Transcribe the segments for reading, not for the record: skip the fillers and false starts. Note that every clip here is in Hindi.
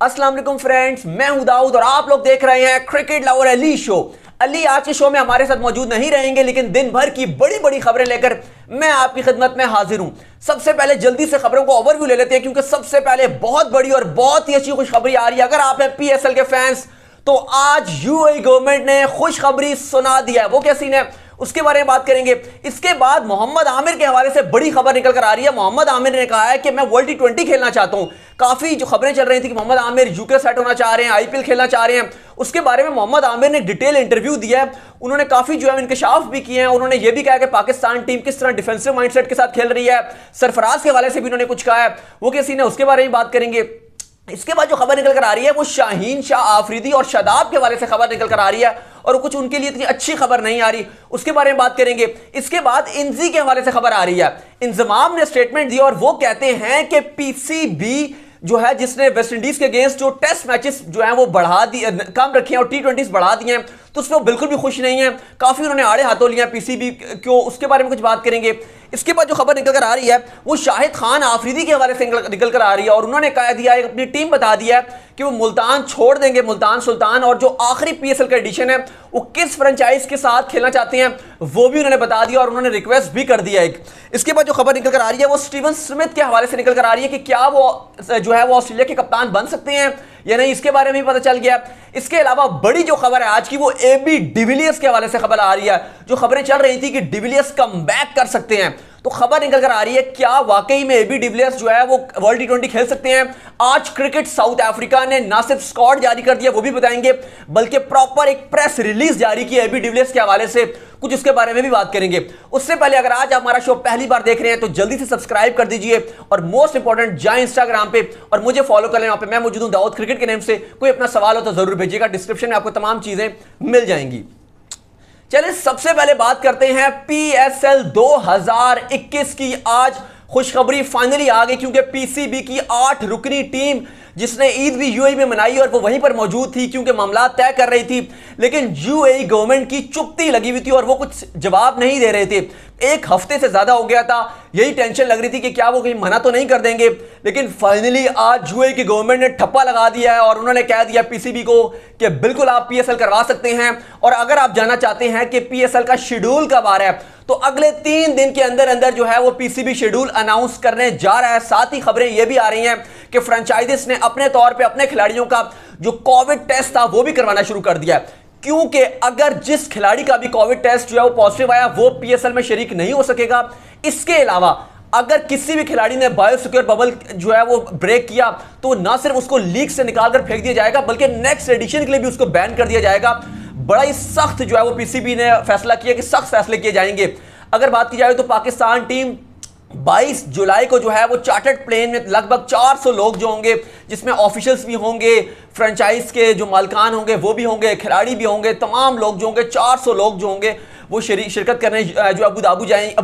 अस्सलाम वालेकुम फ्रेंड्स, मैं हूं दाऊद और आप लोग देख रहे हैं cricket lover Ali show. Ali आज के शो में हमारे साथ मौजूद नहीं रहेंगे, लेकिन दिन भर की बड़ी बड़ी खबरें लेकर मैं आपकी खिदमत में हाजिर हूं। सबसे पहले जल्दी से खबरों को ओवरव्यू ले लेते हैं, क्योंकि सबसे पहले बहुत बड़ी और बहुत ही अच्छी खुशखबरी आ रही है। अगर आप हैं पीएसएल के फैंस तो आज यूएई गवर्नमेंट ने खुशखबरी सुना दिया है। वो क्या सीन है उसके बारे में बात करेंगे। इसके बाद मोहम्मद आमिर के हवाले से बड़ी खबर निकल कर आ रही है। मोहम्मद आमिर ने कहा है कि मैं वर्ल्ड टी20 खेलना चाहता हूं। काफी जो खबरें चल रही थी कि मोहम्मद आमिर यूके सेट होना चाह रहे हैं, आईपीएल खेलना चाह रहे हैं, उसके बारे में मोहम्मद आमिर ने डिटेल इंटरव्यू दिया है। उन्होंने काफी जो है इंकशाफ भी किए हैं। उन्होंने यह भी कहा कि पाकिस्तान टीम किस तरह डिफेंसिव माइंडसेट के साथ खेल रही है। सरफराज के हवाले से भी उन्होंने कुछ कहा है। वो क्या सीन है उसके बारे में बात करेंगे। इसके बाद जो खबर निकल कर आ रही है वो शाहीन शाह आफरीदी और शादाब के हवाले से खबर निकल कर आ रही है, और कुछ उनके लिए इतनी अच्छी खबर नहीं आ रही, उसके बारे में बात करेंगे। इसके बाद इंजी के हवाले से खबर आ रही है। इंजमाम ने स्टेटमेंट दिया और वो कहते हैं कि पीसीबी जो है, जिसने वेस्ट इंडीज के अगेंस्ट जो टेस्ट मैचेस जो है वो बढ़ा दिए, कम रखे हैं और टी20 बढ़ा दिए हैं, तो उसमें वो बिल्कुल भी खुश नहीं है। काफी उन्होंने आड़े हाथों लिया पीसीबी को, उसके बारे में कुछ बात करेंगे। इसके बाद जो खबर निकल कर आ रही है वो शाहिद खान आफरीदी के हवाले से निकल कर आ रही है, और उन्होंने कह दिया है, अपनी टीम बता दिया है कि वो मुल्तान छोड़ देंगे, मुल्तान सुल्तान, और जो आखिरी पीएसएल का एडिशन है वो किस फ्रेंचाइज के साथ खेलना चाहते हैं वो भी उन्होंने बता दिया, और उन्होंने रिक्वेस्ट भी कर दिया एक। इसके बाद जो खबर निकल कर आ रही है वो स्टीवन स्मिथ के हवाले से निकल कर आ रही है कि क्या वो जो है वो ऑस्ट्रेलिया के कप्तान बन सकते हैं या नहीं, इसके बारे में भी पता चल गया। इसके अलावा बड़ी जो खबर है आज की वो एबी डिविलियर्स के हवाले से खबर आ रही है। जो खबरें चल रही थी कि डिविलियर्स कमबैक कर सकते हैं, तो खबर निकल कर आ रही है क्या वाकई में एबी डिविलियर्स जो है वो वर्ल्ड टी20 खेल सकते हैं। आज क्रिकेट साउथ अफ्रीका ने ना सिर्फ स्क्वाड जारी कर दिया, वो भी बताएंगे, बल्कि प्रॉपर एक प्रेस रिलीज जारी की एबी डिविलियर्स के हवाले से, कुछ उसके बारे में भी बात करेंगे। उससे पहले अगर आज आप हमारा शो पहली बार देख रहे हैं तो जल्दी से सब्सक्राइब कर दीजिए, और मोस्ट इंपॉर्टेंट जाए इंस्टाग्राम पे और मुझे फॉलो कर लें। वहां पे मैं मौजूद हूं दाऊद क्रिकेट के नेम से। कोई अपना सवाल हो तो जरूर भेजिएगा, डिस्क्रिप्शन में आपको तमाम चीजें मिल जाएंगी। चलिए सबसे पहले बात करते हैं पीएसएल 2021 की। आज खुशखबरी फाइनली आ गई, क्योंकि पीसीबी की 8 रुकनी टीम जिसने ईद भी यूएई में मनाई और वो वहीं पर मौजूद थी क्योंकि मामला तय कर रही थी, लेकिन यूएई गवर्नमेंट की चुप्पी लगी हुई थी और वो कुछ जवाब नहीं दे रहे थे। एक हफ्ते से ज्यादा हो गया था, यही टेंशन लग रही थी कि क्या वो कहीं मना तो नहीं कर देंगे, लेकिन फाइनली आज यूएई की गवर्नमेंट ने ठप्पा लगा दिया है और उन्होंने कह दिया पीसीबी को कि बिल्कुल आप पीएसएल करवा सकते हैं। और अगर आप जानना चाहते हैं कि पीएसएल का शेड्यूल कब आ रहा है, तो अगले 3 दिन के अंदर अंदर जो है वो पीसीबी शेड्यूल अनाउंस करने जा रहा है। साथ ही खबरें ये भी आ रही हैं कि फ्रेंचाइजीज ने अपने तौर पे अपने खिलाड़ियों का जो कोविड टेस्ट था वो भी करवाना शुरू कर दिया है, क्योंकि अगर जिस खिलाड़ी का भी कोविड टेस्ट जो है वो पॉजिटिव आया वो पीएसएल में शरीक नहीं हो सकेगा। इसके अलावा अगर किसी भी खिलाड़ी ने बायोसिक्योर बबल जो है वो ब्रेक किया तो ना सिर्फ उसको लीग से निकालकर फेंक दिया जाएगा, बल्कि नेक्स्ट एडिशन के लिए भी उसको बैन कर दिया जाएगा। बड़ा ही सख्त जो है वो पीसीबी ने फैसला किया कि सख्त फैसले किए जाएंगे। अगर बात की जाए तो पाकिस्तान टीम 22 जुलाई को जो है वो चार्टर्ड प्लेन में लगभग 400 लोग जो होंगे, जिसमें ऑफिशियल्स भी होंगे, फ्रेंचाइज के जो मालकान होंगे वो भी होंगे, खिलाड़ी भी होंगे, तमाम लोग जो होंगे 400 लोग जो होंगे वो शिरकत करने जो अबू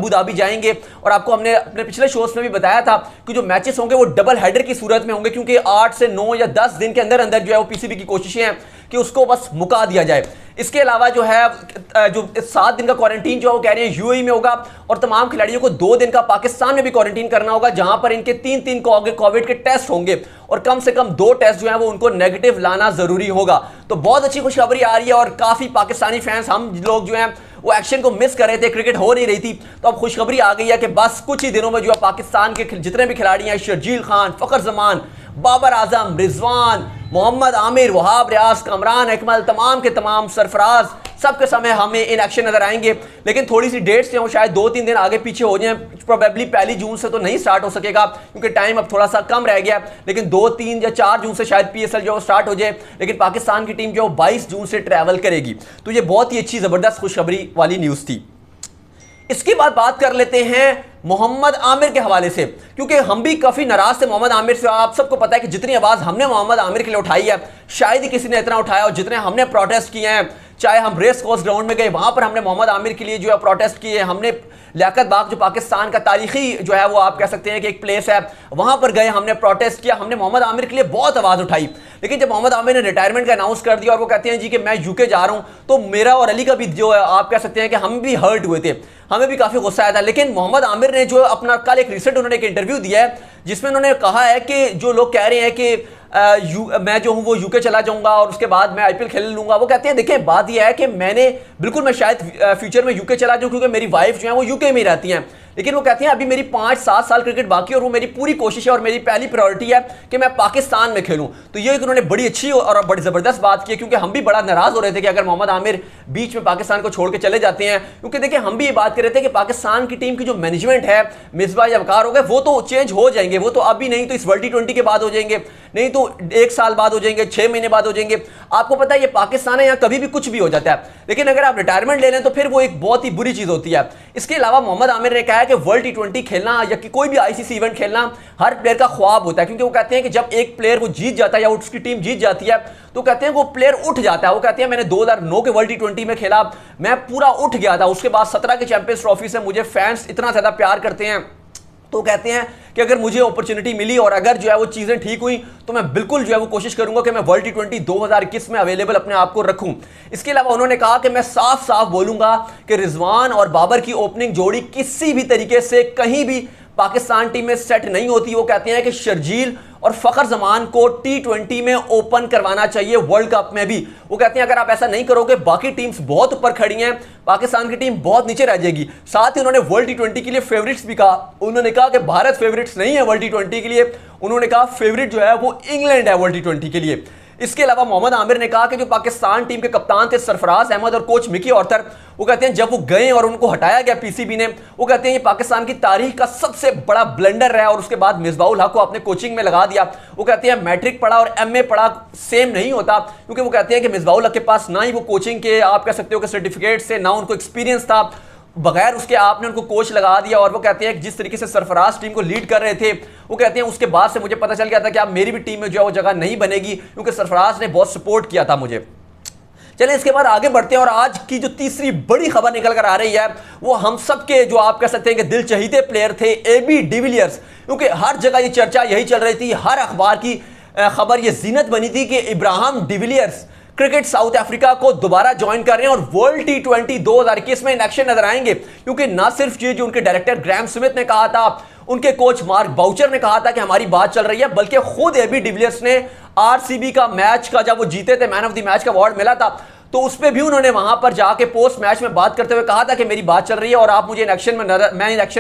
धाबी जाएंगे। और आपको हमने अपने पिछले शोज में भी बताया था कि जो मैचेस होंगे वो डबल हेडर की सूरत में होंगे, क्योंकि 8 से 9 या 10 दिन के अंदर अंदर जो है वो पीसीबी की कोशिशें हैं कि उसको बस मुका दिया जाए। इसके अलावा जो है जो 7 दिन का क्वारंटीन जो है वो कह रहे हैं यूएई में होगा, और तमाम खिलाड़ियों को 2 दिन का पाकिस्तान में भी क्वारंटीन करना होगा, जहां पर इनके 3-3 कोविड के टेस्ट होंगे और कम से कम 2 टेस्ट जो है वो उनको नेगेटिव लाना जरूरी होगा। तो बहुत अच्छी खुशखबरी आ रही है, और काफी पाकिस्तानी फैंस हम लोग जो हैं वो एक्शन को मिस कर रहे थे, क्रिकेट हो नहीं रही थी, तो अब खुशखबरी आ गई है कि बस कुछ ही दिनों में जो है पाकिस्तान के जितने भी खिलाड़ी हैं, शर्जील खान, फखर जमान, बाबर आजम, रिजवान, मोहम्मद आमिर, वहाब रियाज, कमरान अकमल, तमाम के तमाम, सरफराज, सबके समय हमें इन एक्शन नजर आएंगे। लेकिन थोड़ी सी डेट्स जो शायद 2-3 दिन आगे पीछे हो जाएं, प्रोबेबली 1 जून से तो नहीं स्टार्ट हो सकेगा क्योंकि टाइम अब थोड़ा सा कम रह गया, लेकिन 2, 3 या 4 जून से शायद पीएसएल जो स्टार्ट हो जाए। लेकिन पाकिस्तान की टीम जो 22 जून से ट्रैवल करेगी, तो ये बहुत ही अच्छी जबरदस्त खुशखबरी वाली न्यूज़ थी। इसके बाद बात कर लेते हैं मोहम्मद आमिर के हवाले से, क्योंकि हम भी काफी नाराज थे मोहम्मद आमिर से। आप सबको पता है कि जितनी आवाज हमने मोहम्मद आमिर के लिए उठाई है शायद ही किसी ने इतना उठाया, और जितने हमने प्रोटेस्ट किए हैं, चाहे हम रेस कोर्स ग्राउंड में गए वहां पर हमने मोहम्मद आमिर के लिए जो है प्रोटेस्ट किए, हमने लियाकत बाग जो पाकिस्तान का तारीखी जो है वो आप कह सकते हैं कि एक प्लेस है, वहां पर गए, हमने प्रोटेस्ट किया, हमने मोहम्मद आमिर के लिए बहुत आवाज उठाई। लेकिन जब मोहम्मद आमिर ने रिटायरमेंट का अनाउंस कर दिया और वो कहते हैं जी कि मैं यूके जा रहा हूं, तो मेरा और अली का भी जो है आप कह सकते हैं कि हम भी हर्ट हुए थे, हमें भी काफी गुस्सा आया था। लेकिन मोहम्मद आमिर ने जो अपना कल एक रिसेंट उन्होंने एक इंटरव्यू दिया है जिसमें उन्होंने कहा है कि जो लोग कह रहे हैं कि मैं जो हूं वो यूके चला जाऊंगा और उसके बाद मैं आईपीएल खेल लूंगा। वो कहते हैं देखिए बात यह है कि मैं शायद फ्यूचर में यूके चला जाऊं क्योंकि मेरी वाइफ जो है वो यूके में ही रहती हैं, लेकिन वो कहती हैं अभी मेरी 5-7 साल क्रिकेट बाकी है और वो मेरी पूरी कोशिश है और मेरी पहली प्रायोरिटी है कि मैं पाकिस्तान में खेलूं। तो ये उन्होंने बड़ी अच्छी और बड़ी जबरदस्त बात की, क्योंकि हम भी बड़ा नाराज हो रहे थे कि अगर मोहम्मद आमिर बीच में पाकिस्तान को छोड़ के चले जाते हैं, क्योंकि देखिए हम भी ये बात कर रहे थे कि पाकिस्तान की टीम की जो मैनेजमेंट है, मिसबा या वकार हो गए, वो तो चेंज हो जाएंगे, वो तो अभी नहीं तो इस वर्ल्ड T20 के बाद हो जाएंगे, नहीं तो 1 साल बाद हो जाएंगे, 6 महीने बाद हो जाएंगे। आपको पता है ये पाकिस्तान है, यहाँ कभी भी कुछ भी हो जाता है, लेकिन अगर आप रिटायरमेंट ले लें तो फिर वो एक बहुत ही बुरी चीज होती है। इसके अलावा मोहम्मद आमिर ने कहा है कि वर्ल्ड T20 खेलना या कि कोई भी आईसीसी इवेंट खेलना हर प्लेयर का ख्वाब होता है, क्योंकि वो कहते हैं कि जब एक प्लेयर वो जीत जाता है या उसकी टीम जीत जाती है तो कहते हैं वो प्लेयर उठ जाता है। वो कहते हैं मैंने 2009 के वर्ल्ड T20 में खेला, मैं पूरा उठ गया था, उसके बाद 17 के चैंपियंस ट्रॉफी से मुझे फैंस इतना ज्यादा प्यार करते हैं। तो कहते हैं कि अगर मुझे अपॉर्चुनिटी मिली और अगर जो है वो चीजें ठीक हुई तो मैं बिल्कुल जो है वो कोशिश करूंगा कि मैं वर्ल्ड T20 2021 में अवेलेबल अपने आप को रखूं। इसके अलावा उन्होंने कहा कि मैं साफ साफ बोलूंगा कि रिजवान और बाबर की ओपनिंग जोड़ी किसी भी तरीके से कहीं भी पाकिस्तान टीम में सेट नहीं होती। वो कहते हैं कि शर्जील और फखर जमान को T20 में ओपन करवाना चाहिए, वर्ल्ड कप में भी। वो कहते हैं अगर आप ऐसा नहीं करोगे बाकी टीम्स बहुत ऊपर खड़ी हैं, पाकिस्तान की टीम बहुत नीचे रह जाएगी। साथ ही उन्होंने वर्ल्ड T20 के लिए फेवरेट्स भी कहा। उन्होंने कहा कि भारत फेवरेट्स नहीं है वर्ल्ड T20 के लिए, उन्होंने कहा फेवरेट जो है वो इंग्लैंड है वर्ल्ड T20 के लिए। इसके अलावा मोहम्मद आमिर ने कहा कि जो पाकिस्तान टीम के कप्तान थे सरफराज अहमद और कोच मिकी ऑर्थर, वो कहते हैं जब वो गए और उनको हटाया गया पीसीबी ने, वो कहते हैं ये पाकिस्तान की तारीख का सबसे बड़ा ब्लंडर रहा। और उसके बाद मिसबाउल हक को अपने कोचिंग में लगा दिया। वो कहते हैं मैट्रिक पढ़ा और एमए पढ़ा सेम नहीं होता, क्योंकि वो कहते हैं कि मिसबाउल हक के पास ना ही वो कोचिंग के आप कह सकते हो कि सर्टिफिकेट से, ना उनको एक्सपीरियंस था, बगैर उसके आपने उनको कोच लगा दिया। और वो कहते हैं कि जिस तरीके से सरफराज टीम को लीड कर रहे थे, वो कहते हैं उसके बाद से मुझे पता चल गया था कि अब मेरी भी टीम में जो है वो जगह नहीं बनेगी, क्योंकि सरफराज ने बहुत सपोर्ट किया था मुझे। चलिए इसके बाद आगे बढ़ते हैं और आज की जो तीसरी बड़ी खबर निकल कर आ रही है वो हम सबके जो आप कह सकते हैं कि दिल चहीते प्लेयर थे, एबी डिविलियर्स। क्योंकि हर जगह ये चर्चा यही चल रही थी, हर अखबार की खबर ये जीनत बनी थी कि Ibrahim de Villiers cricket south Africa को दोबारा ज्वाइन कर रहे हैं और वर्ल्ड T20 2021 में इन एक्शन नजर आएंगे। क्योंकि ना सिर्फ ये जो उनके डायरेक्टर ग्राहम स्मिथ ने कहा था, उनके कोच मार्क बाउचर ने कहा था कि हमारी बात चल रही है, बल्कि खुद एबी डिविलियर्स ने आरसीबी का मैच का जब वो जीते थे, मैन ऑफ द मैच का अवार्ड मिला था, तो उस पर भी उन्होंने वहां पर जाके पोस्ट मैच में बात करते हुए कहा था कि मेरी बात चल रही है और आप मुझे इन एक्शन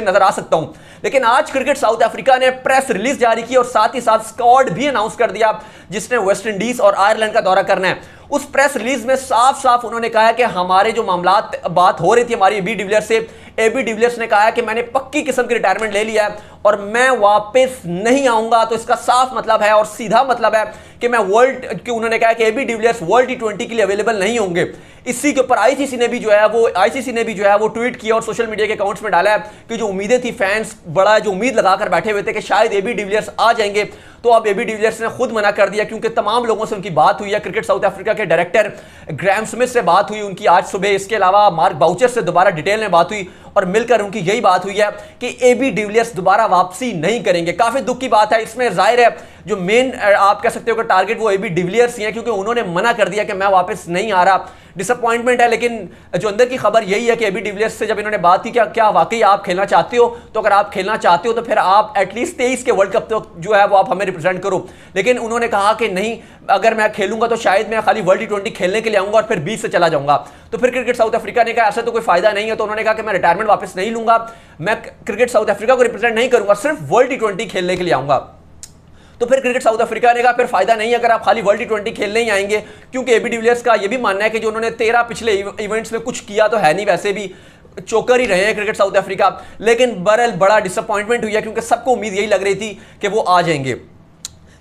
नजर आ सकता हूं। लेकिन आज क्रिकेट साउथ अफ्रीका ने प्रेस रिलीज जारी की और साथ ही साथ स्क्वाड भी अनाउंस कर दिया जिसने वेस्ट इंडीज और आयरलैंड का दौरा करना है। उस प्रेस रिलीज में साफ साफ उन्होंने कहा है कि हमारे जो मामलात बात हो रही थी हमारी एबी डिविलियर्स से, एबी डिविलियर्स ने कहा है कि मैंने पक्की किस्म की रिटायरमेंट ले लिया है और मैं वापस नहीं आऊंगा। तो इसका साफ मतलब है और सीधा मतलब है कि मैं उन्होंने कहा कि एबी डिविलियर्स वर्ल्ड T20 के लिए अवेलेबल नहीं होंगे। इसी के ऊपर आईसीसी ने भी जो है वो ट्वीट किया और सोशल मीडिया के अकाउंट्स में डाला है कि जो उम्मीदें थी, फैंस बड़ा जो उम्मीद लगाकर बैठे हुए थे कि शायद एबी डिविलियर्स आ जाएंगे, तो अब एबी डिविलियर्स ने खुद मना कर दिया, क्योंकि तमाम लोगों से उनकी बात हुई है। क्रिकेट साउथ अफ्रीका के डायरेक्टर ग्राहम स्मिथ से बात हुई उनकी आज सुबह, इसके अलावा मार्क बाउचर से दोबारा डिटेल में बात हुई और मिलकर उनकी यही बात हुई है कि एबी डिविलियर्स दोबारा वापसी नहीं करेंगे। काफी दुख की बात है, इसमें जाहिर है जो मेन आप कह सकते हो कि टारगेट वो एबी डिविलियर्स ही है, क्योंकि उन्होंने मना कर दिया कि मैं वापस नहीं आ रहा। डिसअपॉइंटमेंट है, लेकिन जो अंदर की खबर यही है कि एबी डिविलियर्स से जब इन्होंने बात की क्या वाकई आप खेलना चाहते हो, तो अगर आप खेलना चाहते हो तो फिर आप एटलीस्ट 23 के वर्ल्ड कप तक जो है वो आप हमें रिप्रेजेंट करो। लेकिन उन्होंने कहा कि नहीं, अगर मैं खेलूंगा तो शायद मैं खाली वर्ल्ड T20 खेलने के लिए आऊंगा और फिर 20 से चला जाऊंगा। तो फिर क्रिकेट साउथ अफ्रीका ने कहा ऐसा तो कोई फायदा नहीं है, तो उन्होंने कहा कि मैं रिटायरमेंट वापस नहीं लूंगा, मैं क्रिकेट साउथ अफ्रीका को रिप्रेजेंट नहीं करूंगा, सिर्फ वर्ल्ड T20 खेलने के लिए आऊंगा। तो फिर क्रिकेट साउथ अफ्रीका ने कहा फिर फायदा नहीं अगर आप खाली वर्ल्ड T20 खेलने ही आएंगे, क्योंकि एबी डिविलियर्स का यह भी मानना है कि जो उन्होंने 13 पिछले इवेंट्स में कुछ किया तो है नहीं, वैसे भी चोकर ही रहे हैं क्रिकेट साउथ अफ्रीका। लेकिन बहरहाल बड़ा डिसअपॉइंटमेंट हुई है, क्योंकि सबको उम्मीद यही लग रही थी कि वो आ जाएंगे।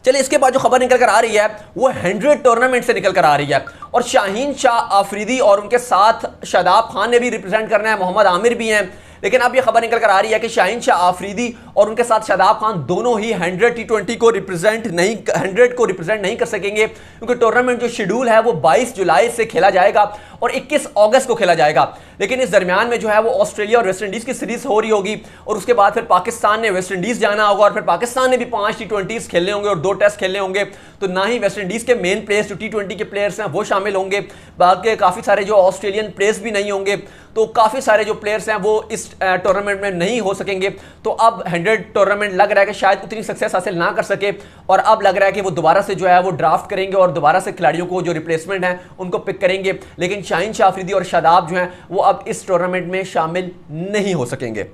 चलिए इसके बाद जो खबर निकल कर आ रही है वो 100 टूर्नामेंट से निकल कर आ रही है और शाहीन शाह आफरीदी और उनके साथ शादाब खान ने भी रिप्रेजेंट करना है, मोहम्मद आमिर भी हैं। लेकिन अब ये खबर निकल कर आ रही है कि शाहीन शाह आफरीदी और उनके साथ शादाब खान दोनों ही 100 T20 को रिप्रेजेंट नहीं कर सकेंगे, क्योंकि टूर्नामेंट जो शेड्यूल है वो 22 जुलाई से खेला जाएगा और 21 अगस्त को खेला जाएगा। लेकिन इस दरमियान में जो है वो ऑस्ट्रेलिया और वेस्ट इंडीज की सीरीज हो रही होगी और उसके बाद फिर पाकिस्तान ने वेस्ट इंडीज जाना होगा और फिर पाकिस्तान ने भी 5 T20s खेलने होंगे और 2 टेस्ट खेलने होंगे। तो ना ही वेस्ट इंडीज के मेन प्लेयर्स जो T20 के प्लेयर्स हैं वो शामिल होंगे, बाकी काफ़ी सारे जो ऑस्ट्रेलियन प्लेयर्स भी नहीं होंगे, तो काफ़ी सारे जो प्लेयर्स हैं वो इस टूर्नामेंट में नहीं हो सकेंगे। तो अब 100 टूर्नामेंट लग रहा है कि शायद उतनी सक्सेस हासिल ना कर सके और अब लग रहा है कि वो दोबारा से जो है वो ड्राफ्ट करेंगे और दोबारा से खिलाड़ियों को जो रिप्लेसमेंट है उनको पिक करेंगे। लेकिन शाहीन शाह अफरीदी और शादाब जो हैं वो अब इस टूर्नामेंट में शामिल नहीं हो सकेंगे।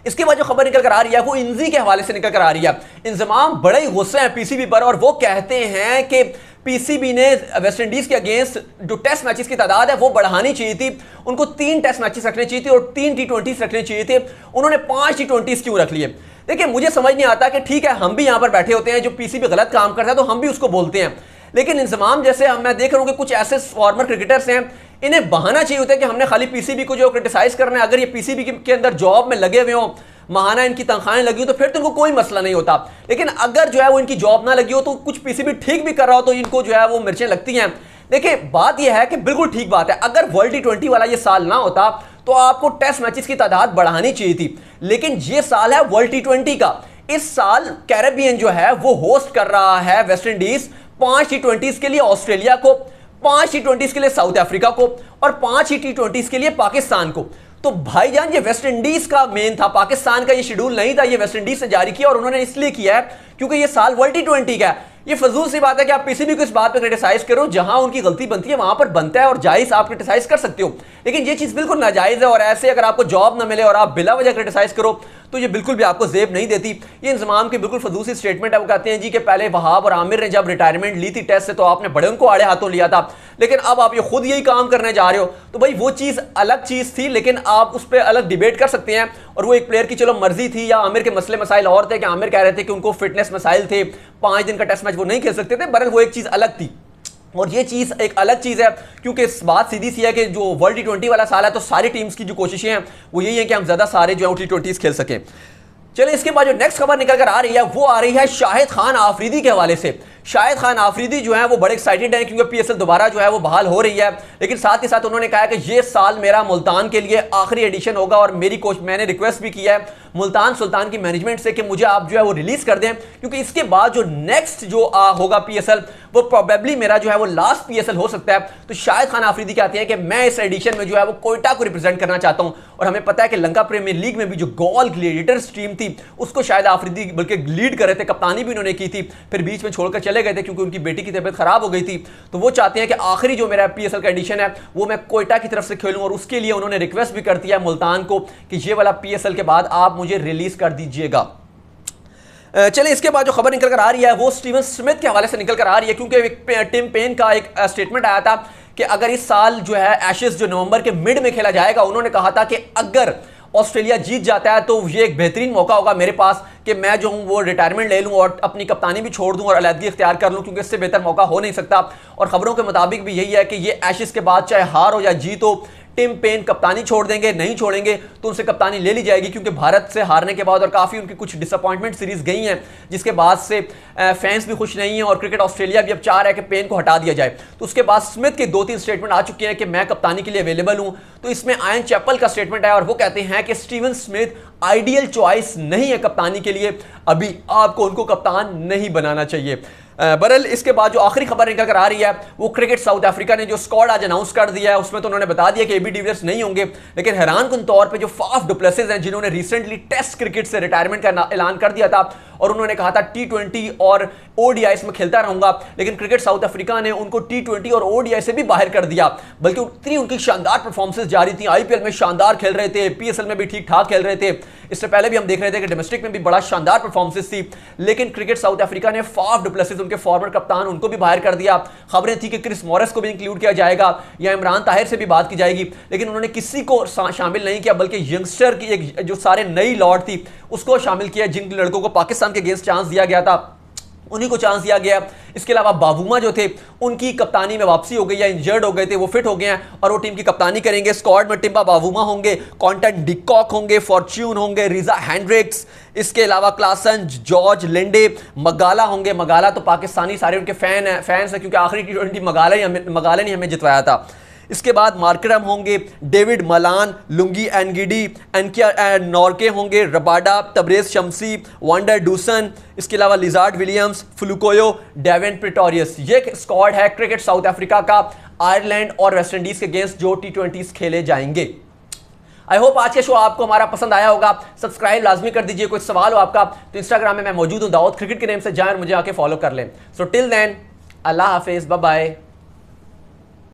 इसके बाद जो खबर निकल कर आ रही है वो इंजी के हवाले से निकल कर आ रही है। इंजमाम बड़े ही गुस्से हैं पीसीबी पर और वो कहते हैं कि पीसीबी ने वेस्ट इंडीज के अगेंस्ट जो टेस्ट मैचेस की तादाद है वो बढ़ानी चाहिए थी, उनको 3 टेस्ट मैचेस रखने चाहिए थे और 3 T20s रखने चाहिए थे, उन्होंने 5 T20s क्यों रख लिए? देखिए मुझे समझ नहीं आता कि ठीक है हम भी यहां पर बैठे होते हैं, जो पीसीबी गलत काम करता है तो हम भी उसको बोलते हैं, लेकिन इंजमाम जैसे मैं देख रहा हूं कि कुछ ऐसे फॉर्मर क्रिकेटर्स हैं, इन्हें बहाना चाहिए होता है कि हमने खाली पीसीबी को जो क्रिटिसाइज करना है। अगर ये पीसीबी के अंदर जॉब में लगे हुए हो, महाना इनकी तनख्वाहें लगी हो तो फिर तो इनको कोई मसला नहीं होता, लेकिन अगर जो है वो इनकी जॉब ना लगी हो तो कुछ पीसीबी ठीक भी कर रहा हो तो इनको जो है वो मिर्चें लगती हैं। देखिए बात यह है कि बिल्कुल ठीक बात है, अगर वर्ल्ड T20 वाला ये साल ना होता तो आपको टेस्ट मैचेस की तादाद बढ़ानी चाहिए थी, लेकिन ये साल है वर्ल्ड T20 का। इस साल कैरेबियन जो है वो होस्ट कर रहा है वेस्ट इंडीज 5 T20s के लिए ऑस्ट्रेलिया को, 5 T20s के लिए साउथ अफ्रीका को और 5 T20s के लिए पाकिस्तान को। तो भाईजान ये वेस्ट इंडीज का मेन था, पाकिस्तान का ये शेड्यूल नहीं था, ये वेस्ट इंडीज ने जारी किया और उन्होंने इसलिए किया है क्योंकि ये साल वर्ल्ड T20 का है। ये फजूल सी बात है कि आप पीसीबी को इस बात पे क्रिटिसाइज करो, जहां उनकी गलती बनती है वहां पर बनता है और जायज आप क्रिटिसाइज कर सकते हो, लेकिन ये चीज बिल्कुल नाजायज है और ऐसे अगर आपको जॉब ना मिले और आप बिला वजह क्रिटिसाइज करो तो ये बिल्कुल भी आपको जेब नहीं देती। ये इंजमाम की बिल्कुल फजूल सी स्टेटमेंट है। वो कहते हैं जी कि पहले वहाब और आमिर ने जब रिटायरमेंट ली थी टेस्ट से तो आपने बड़े उनको आड़े हाथों लिया था, लेकिन अब आप ये खुद यही काम करने जा रहे हो, तो भाई वो चीज अलग चीज थी, लेकिन आप उस पर अलग डिबेट कर सकते हैं। और वो एक प्लेयर की चलो मर्जी थी या आमिर के मसले मसाइल और थे कि आमिर कह रहे थे कि उनको फिटनेस मसाइल थे, 5 दिन का टेस्ट मैच वो नहीं खेल सकते थे, बहरहाल वो एक चीज अलग थी और ये चीज एक अलग चीज है क्योंकि इस बात सीधी सी है कि जो वर्ल्ड T20 वाला साल है तो सारी टीम्स की जो कोशिशें हैं वो यही है कि हम ज्यादा सारे जो है T20s खेल सकें। चलिए इसके बाद जो नेक्स्ट खबर निकल कर आ रही है वो आ रही है शाहिद खान आफरीदी के हवाले से। शाहिद खान आफरीदी जो है वो बड़े एक्साइटेड हैं क्योंकि पीएसएल दोबारा जो है वो बहाल हो रही है, लेकिन साथ ही साथ उन्होंने कहा कि ये साल मेरा मुल्तान के लिए आखिरी एडिशन होगा और मेरी मैंने रिक्वेस्ट भी किया है मुल्तान सुल्तान की मैनेजमेंट से कि मुझे आप जो है वो रिलीज कर दें, क्योंकि इसके बाद जो नेक्स्ट जो होगा पीएसएल वो प्रोबेबली मेरा जो है वो लास्ट पीएसएल हो सकता है। तो शाहिद खान आफरीदी कहते हैं कि मैं इस एडिशन में जो है वो कोयटा को रिप्रेजेंट करना चाहता हूं और हमें पता है कि लंका प्रीमियर लीग में भी जो गोल ग्लेडिएटर्स टीम थी उसको शायद आफरीदी बल्कि लीड कर रहे थे, कप्तानी भी उन्होंने की थी, फिर बीच में छोड़कर चले गए थे क्योंकि उनकी बेटी की तबीयत खराब हो गई थी। तो वो चाहते हैं कि आखिरी जो मेरा पीएसएल का एडिशन है वो मैं कोयटा की तरफ से खेलूं और उसके लिए उन्होंने रिक्वेस्ट भी कर दिया मुल्तान को कि ये वाला पीएसएल के बाद आप मुझे रिलीज कर दीजिएगा। चलिए इसके बाद जो खबर निकल कर आ रही है वो स्टीवन स्मिथ के हवाले से निकल कर आ रही है क्योंकि टिम पेन का एक स्टेटमेंट आया था कि अगर इस साल जो है एशेज जो नवंबर के मिड में खेला जाएगा, उन्होंने कहा था कि अगर ऑस्ट्रेलिया जीत जाता है तो ये एक बेहतरीन मौका होगा मेरे पास कि मैं जो हूं वो रिटायरमेंट ले लूं और अपनी कप्तानी भी छोड़ दूं और अलहदगी इख्तियार कर लूं, क्योंकि इससे बेहतर मौका हो नहीं सकता। और खबरों के मुताबिक भी यही है कि ये एशेज के बाद चाहे हार हो या जीत हो टिम पेन कप्तानी छोड़ देंगे, नहीं छोड़ेंगे तो उनसे कप्तानी ले ली जाएगी, क्योंकि भारत से हारने के बाद और काफ़ी उनकी कुछ डिसअपॉइंटमेंट सीरीज गई हैं जिसके बाद से फैंस भी खुश नहीं हैं और क्रिकेट ऑस्ट्रेलिया भी अब चाह रहा है कि पेन को हटा दिया जाए। तो उसके बाद स्मिथ के 2-3 स्टेटमेंट आ चुके हैं कि मैं कप्तानी के लिए अवेलेबल हूं। तो इसमें आयन चैपल का स्टेटमेंट है और वो कहते हैं कि स्टीवन स्मिथ आइडियल चॉइस नहीं है कप्तानी के लिए, अभी आपको उनको कप्तान नहीं बनाना चाहिए। बरल इसके बाद जो आखिरी खबर निकल कर आ रही है वो क्रिकेट साउथ अफ्रीका ने जो स्क्वाड आज अनाउंस कर दिया है उसमें तो उन्होंने बता दिया कि एबी डिविलियर्स नहीं होंगे, लेकिन हैरानकुन तौर पे जो फाफ डु प्लेसिस हैं जिन्होंने रिसेंटली टेस्ट क्रिकेट से रिटायरमेंट का ऐलान कर दिया था और उन्होंने कहा था T20 और ओडीआई में खेलता रहूंगा, लेकिन क्रिकेट साउथ अफ्रीका ने उनको T20 और ओडीआई से भी बाहर कर दिया, बल्कि उतनी उनकी शानदार परफॉर्मेंसेस जारी थी। आईपीएल में शानदार खेल रहे थे, पीएसएल में भी ठीक ठाक खेल रहे थे, इससे पहले भी हम देख रहे थे कि डोमेस्टिक में भी बड़ा शानदार परफॉर्मेंसेस थी, लेकिन क्रिकेट साउथ अफ्रीका ने फाफ डु प्लेसिस उनके फॉर्मर कप्तान उनको भी बाहर कर दिया। खबरें थी कि क्रिस मॉरिस को भी इंक्लूड किया जाएगा या इमरान ताहिर से भी बात की जाएगी, लेकिन उन्होंने किसी को शामिल नहीं किया, बल्कि यंगस्टर की एक जो सारे नई लॉट थी उसको शामिल किया, जिन लड़कों को पाकिस्तान के अगेंस्ट चांस दिया गया था उन्हीं को चांस दिया गया। इसके अलावा बाबूमा जो थे उनकी कप्तानी में वापसी हो गई या इंजर्ड हो गए थे, वो फिट हो गए हैं और वो टीम की कप्तानी करेंगे। स्क्वाड में टिम्बा बाबूमा होंगे, कॉन्टन डिकॉक होंगे, फॉर्च्यून होंगे, रिजा हैंड्रिक्स, इसके अलावा क्लासन, जॉर्ज लिंडे, मगाला होंगे। मगाला तो पाकिस्तानी सारे उनके फैंस हैं क्योंकि आखिरी T20 मगाला ने हमें जितवाया था। इसके बाद मार्करम होंगे, David Malan, Lungi Ngidi, एनकिया Nortje होंगे, रबाडा, तबरेज शमसी, वांडर डूसन, इसके अलावा लिजार्ड विलियम्स, फ्लुकोयो, डेविन प्रिटोरियस। ये स्क्वाड है क्रिकेट साउथ अफ्रीका का आयरलैंड और वेस्ट इंडीज के अगेंस्ट जो T20s खेले जाएंगे। आई होप आज के शो आपको हमारा पसंद आया होगा। सब्सक्राइब लाजमी कर दीजिए। कोई सवाल हो आपका तो इंस्टाग्राम में मैं मौजूद हूं, दाऊद क्रिकेट के नेम से जाएं और मुझे आके फॉलो कर लें। सो टिल देन, अल्लाह हाफिज, बाय बाय।